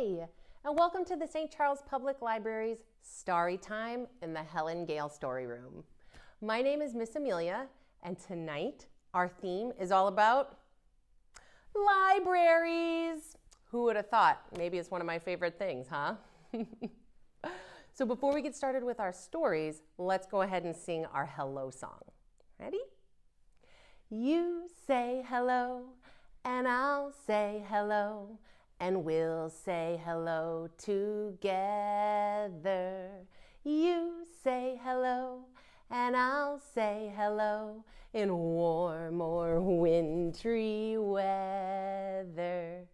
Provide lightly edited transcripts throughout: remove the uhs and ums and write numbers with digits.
Hi, and welcome to the St. Charles Public Library's Starrytime in the Helen Gale Story Room. My name is Miss Amelia, and tonight our theme is all about libraries. Who would have thought? Maybe it's one of my favorite things, huh? So before we get started with our stories, let's go ahead and sing our hello song. Ready? You say hello, and I'll say hello, and we'll say hello together. You say hello, and I'll say hello in warm or wintry weather.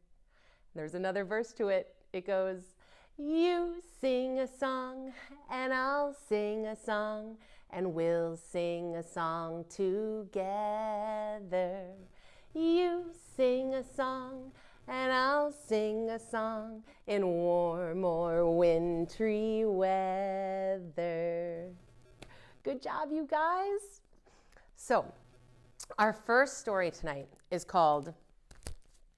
There's another verse to it. It goes, you sing a song, and I'll sing a song, and we'll sing a song together. You sing a song, and I'll sing a song in warm or wintry weather. Good job, you guys. So, our first story tonight is called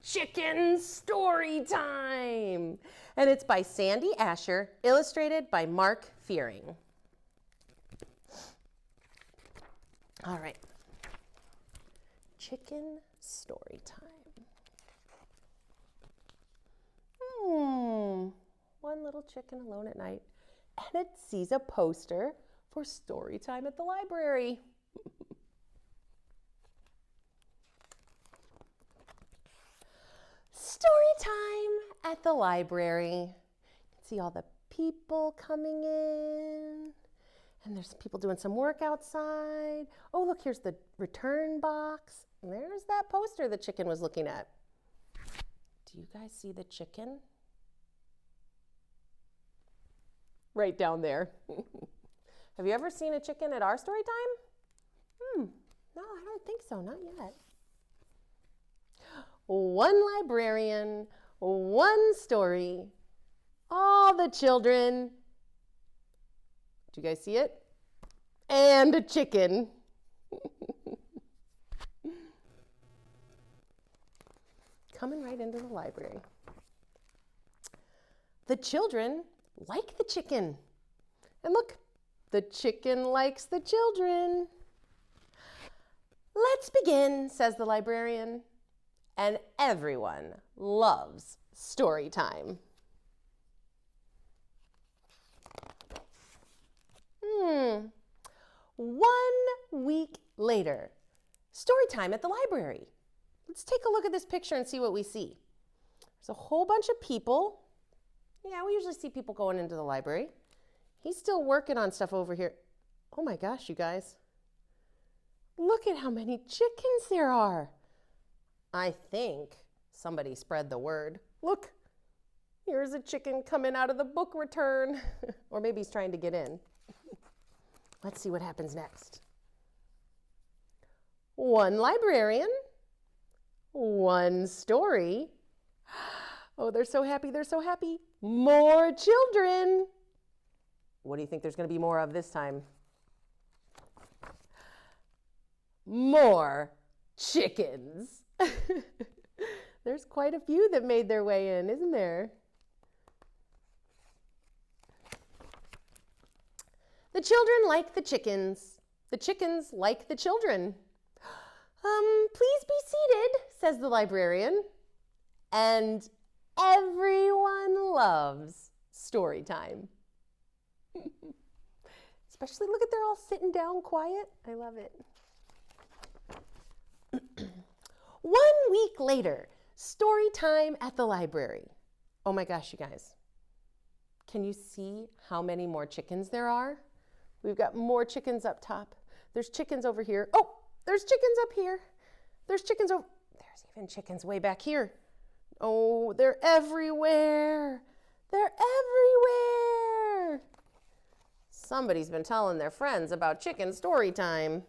Chicken Story Time, and it's by Sandy Asher, illustrated by Mark Fearing. All right, Chicken Story Time. One little chicken alone at night, and it sees a poster for story time at the library. Story time at the library. You can see all the people coming in, and there's people doing some work outside. Oh, look, here's the return box. And there's that poster the chicken was looking at. Do you guys see the chicken? Right down there. Have you ever seen a chicken at our story time? No, I don't think so, not yet. One librarian, one story, all the children. Do you guys see it? And a chicken. Coming right into the library. The children like the chicken. And look, the chicken likes the children. Let's begin, says the librarian. And everyone loves story time. One week later, story time at the library. Let's take a look at this picture and see what we see. There's a whole bunch of people. Yeah, we usually see people going into the library. He's still working on stuff over here. Oh my gosh, you guys. Look at how many chickens there are. I think somebody spread the word. Look, here's a chicken coming out of the book return. Or maybe he's trying to get in. Let's see what happens next. One librarian, one story. Oh, they're so happy, they're so happy. More children. What do you think there's going to be more of this time? More chickens. There's quite a few that made their way in, isn't there? The children like the chickens. The chickens like the children. Please be seated, says the librarian. And everyone loves story time. Especially, look at, they're all sitting down quiet. I love it. 1 week later, story time at the library. Oh my gosh, you guys. Can you see how many more chickens there are? We've got more chickens up top. There's chickens over here. Oh, there's chickens up here. There's chickens over. There's even chickens way back here. Oh, they're everywhere. They're everywhere. Somebody's been telling their friends about chicken story time.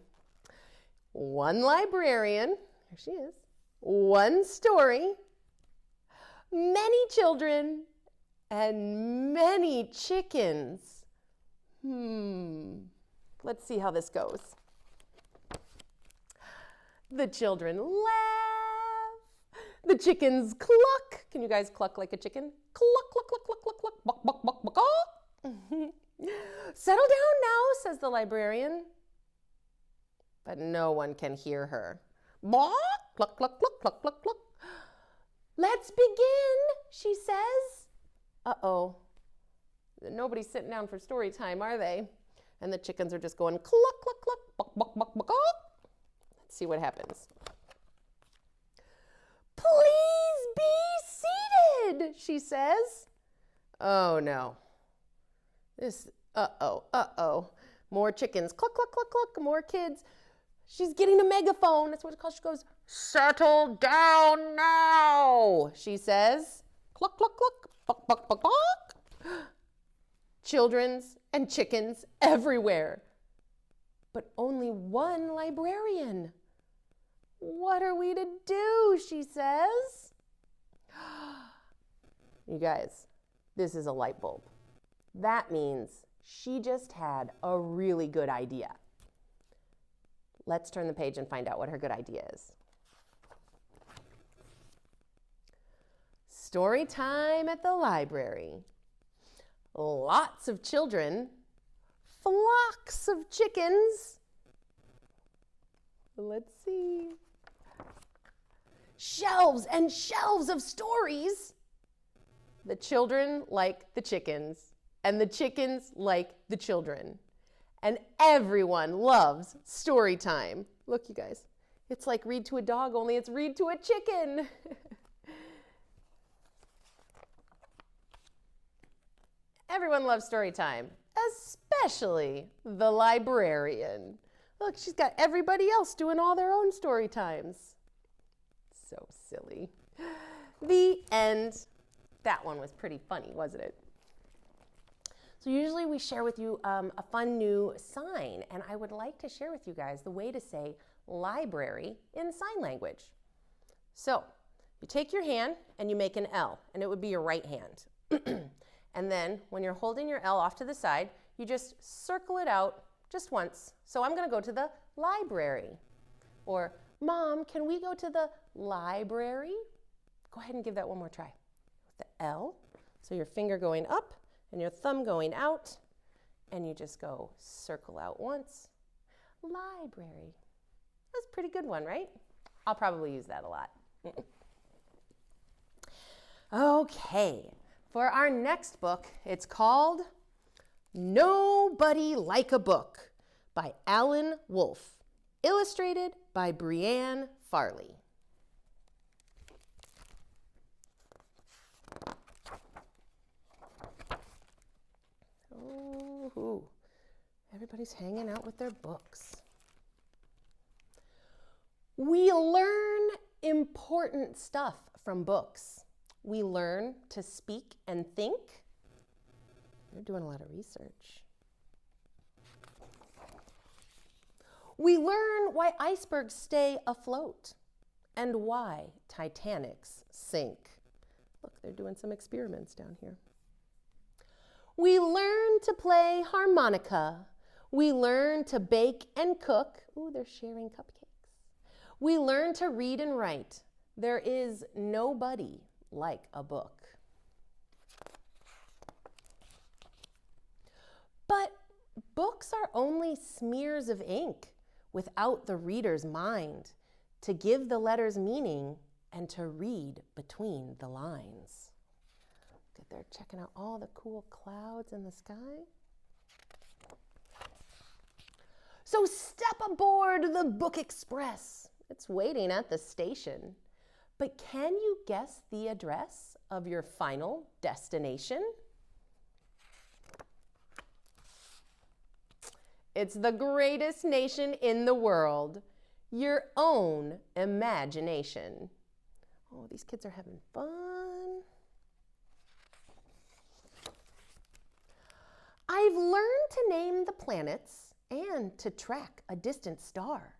One librarian. There she is. One story, many children, and many chickens. Let's see how this goes. The children laugh. The chickens cluck. Can you guys cluck like a chicken? Cluck, cluck, cluck, cluck, cluck, cluck, buck, buck, buck, buck, buck. Settle down now, says the librarian. But no one can hear her. Bawk, cluck, cluck, cluck, cluck, cluck, cluck. Let's begin, she says. Uh-oh. Nobody's sitting down for story time, are they? And the chickens are just going cluck, cluck, cluck, buck, buck, buck, buck, buck. Let's see what happens. Please be seated, she says. Oh, no. Uh-oh. More chickens. Cluck, cluck, cluck, cluck. More kids. She's getting a megaphone. That's what it's called. She goes, settle down now, she says. Cluck, cluck, cluck. Buck, buck, buck, buck. Children's and chickens everywhere. But only one librarian. What are we to do, she says. You guys, this is a light bulb. That means she just had a really good idea. Let's turn the page and find out what her good idea is. Story time at the library. Lots of children, flocks of chickens. Let's see. Shelves and shelves of stories. The children like the chickens, and the chickens like the children. And everyone loves story time. Look, you guys, it's like read to a dog, only it's read to a chicken. Everyone loves story time, especially the librarian. Look, she's got everybody else doing all their own story times. So silly. The end. That one was pretty funny, wasn't it? So usually we share with you a fun new sign, and I would like to share with you guys the way to say library in sign language. So you take your hand and you make an L, and it would be your right hand. And then when you're holding your L off to the side, you just circle it out just once. So I'm going to go to the library. Or, Mom, can we go to the library? Go ahead and give that one more try. With the L, so your finger going up and your thumb going out, and you just go circle out once. Library. That's a pretty good one, right? I'll probably use that a lot. Okay, for our next book, it's called Nobody Like a Book by Alan Wolfe, illustrated by Brianne Farley. Ooh, everybody's hanging out with their books. We learn important stuff from books. We learn to speak and think. You're doing a lot of research. We learn why icebergs stay afloat and why Titanics sink. Look, they're doing some experiments down here. We learn to play harmonica. We learn to bake and cook. Ooh, they're sharing cupcakes. We learn to read and write. There is nobody like a book. But books are only smears of ink without the reader's mind to give the letters meaning and to read between the lines. Good, they're checking out all the cool clouds in the sky. So step aboard the Book Express. It's waiting at the station. But can you guess the address of your final destination? It's the greatest nation in the world, your own imagination. Oh, these kids are having fun. I've learned to name the planets and to track a distant star.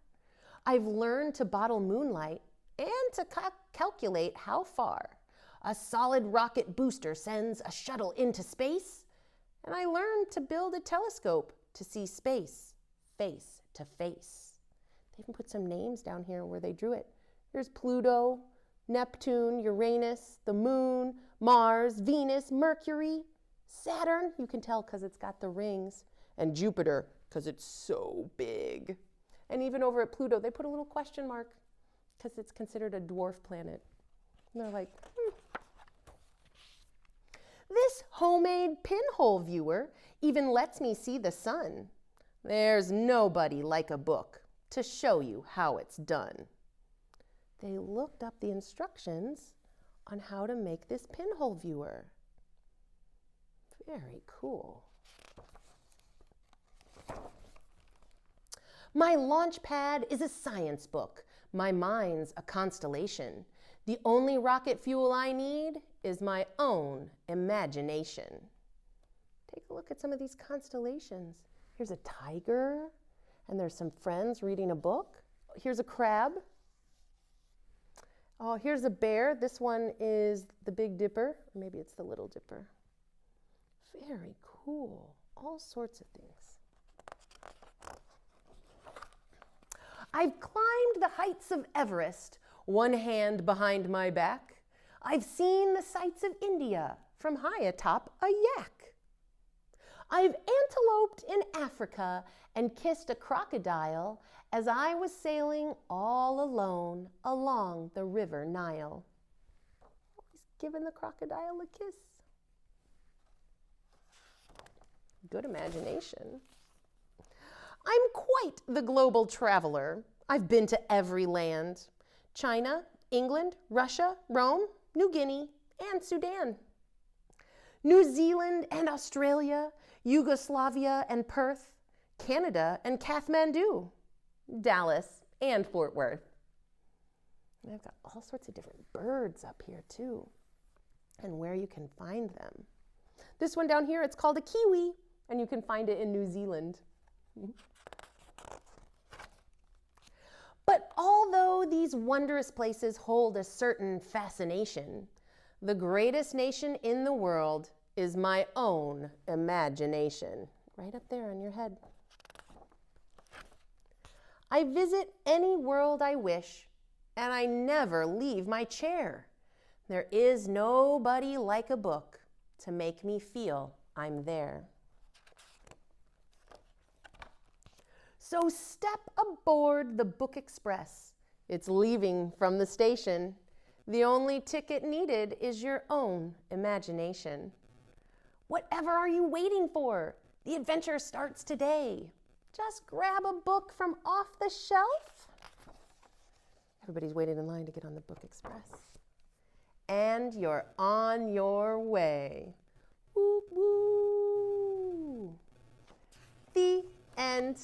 I've learned to bottle moonlight and to calculate how far a solid rocket booster sends a shuttle into space. And I learned to build a telescope to see space face to face. They even put some names down here where they drew it. There's Pluto, Neptune, Uranus, the moon, Mars, Venus, Mercury, Saturn, you can tell because it's got the rings, and Jupiter because it's so big. And even over at Pluto, they put a little question mark because it's considered a dwarf planet. And they're like, This homemade pinhole viewer even lets me see the sun. There's nobody like a book to show you how it's done. They looked up the instructions on how to make this pinhole viewer. Very cool. My launch pad is a science book. My mind's a constellation. The only rocket fuel I need is my own imagination. Take a look at some of these constellations. Here's a tiger, and there's some friends reading a book. Here's a crab. Oh, here's a bear. This one is the Big Dipper. Maybe it's the Little Dipper. Very cool. All sorts of things. I've climbed the heights of Everest, one hand behind my back. I've seen the sights of India from high atop a yak. I've anteloped in Africa and kissed a crocodile as I was sailing all alone along the river Nile. Always giving the crocodile a kiss. Good imagination. I'm quite the global traveler. I've been to every land. China, England, Russia, Rome, New Guinea, and Sudan. New Zealand and Australia, Yugoslavia and Perth, Canada and Kathmandu, Dallas and Fort Worth. And I've got all sorts of different birds up here too, and where you can find them. This one down here, it's called a kiwi, and you can find it in New Zealand. But although these wondrous places hold a certain fascination, the greatest nation in the world is my own imagination. Right up there on your head. I visit any world I wish, and I never leave my chair. There is nobody like a book to make me feel I'm there. So step aboard the Book Express. It's leaving from the station. The only ticket needed is your own imagination. Whatever are you waiting for? The adventure starts today. Just grab a book from off the shelf. Everybody's waiting in line to get on the Book Express. And you're on your way. Woo, woo. The end.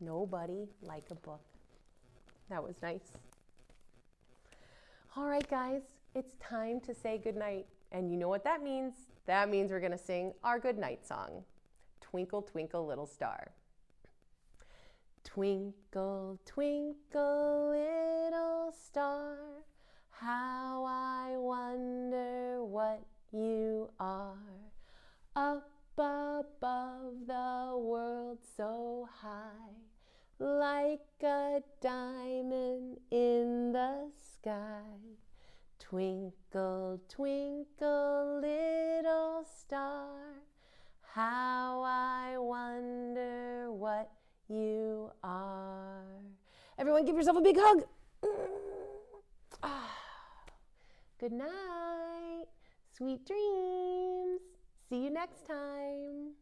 Nobody like a book. That was nice. All right, guys, it's time to say goodnight. And you know what that means? That means we're going to sing our goodnight song, Twinkle, Twinkle, Little Star. Twinkle, twinkle, little star, how I wonder what you are. Up above the world so high, like a diamond in the sky. Twinkle, twinkle, little star, how I wonder what you are. Everyone give yourself a big hug. Good night. Sweet dreams. See you next time.